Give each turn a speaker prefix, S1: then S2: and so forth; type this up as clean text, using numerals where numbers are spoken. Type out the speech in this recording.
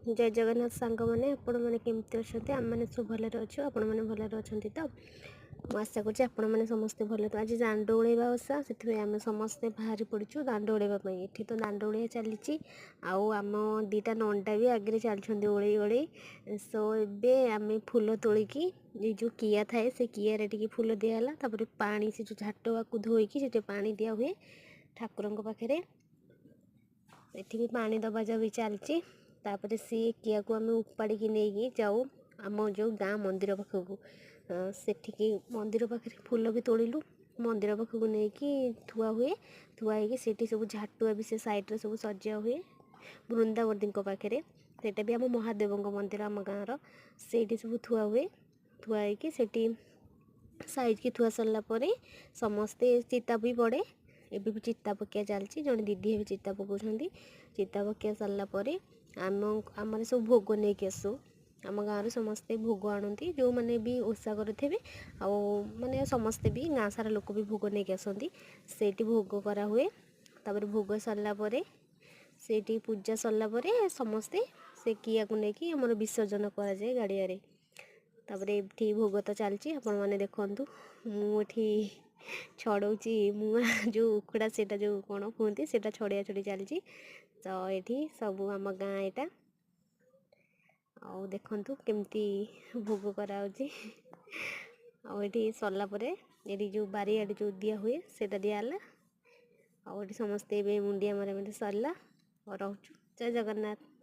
S1: जय जगन्नाथ सांग मैंने आपण मैंने केमती अच्छा आम मैंने सब भल अच्छे आपण मैंने भल अच्छा तो मुझे आशा करुँच आपण मैंने समस्ते भल तो आज दांड उड़ेबा ओषा से आम समस्ते बाहरी पड़ू दांड उड़ेबापी ये तो दांड उड़िया चली आम दीटा नंडा भी आगे चलते उड़े उड़े सो ए आम फूल तोलिकी ये जो किया थाए से कियारे टी फूल दिहला तापर पानी से जो झाटवा को धोईकी से पानी दिया हुए ठाकुर पाखे ये भी पानी दबा जा भी चलती तापर सी किया को आम उपाड़ी नहीं जाऊ आम जो गाँ मंदिर पाखक सेठिकी मंदिर पाखे फूल भी तोड़िलु मंदिर पाखक नहीं कि थुआ हुए थुआई सेठी सब झाटुआ भी से सैड्रे सब सजा हुए वृंदावती पाखे सेटा भी आम महादेव मंदिर आम गाँव से सब थुआ हुए थुआई सेठी साइज की थुआ सरला समस्ते चिता भी पड़े एबी भी चिता पकिया चलती जड़े दीदी भी चिता पकाउछंती चिता पकिया सरला आम सब भोग नहीं कि आसू आम गाँव समस्ते भोग आणती जो मैंने भी ओषा करेंगे माने समस्ते भी गाँ सारा लोक भी भोग नहीं कि आसती से भोग करा हुए तापर भोग सरला से पूजा सरला समस्ते से किया को लेकिन आम विसर्जन कराए गाड़िया तापर ये भोग तो चलती आपण मैंने देखु मुझे छड़ौची मुआ जो उखुड़ा से जो कौन कहते से छड़िया छड़ी चलती तो ये सब आम गाँ यहाँ आउ देखु केमती भोग कराऊँगी आठी सरला ये जो बारियाड जो दिया हुए से दिहला आउ समस्ते मुंडिया मारे सरला और रोचु जय जगन्नाथ।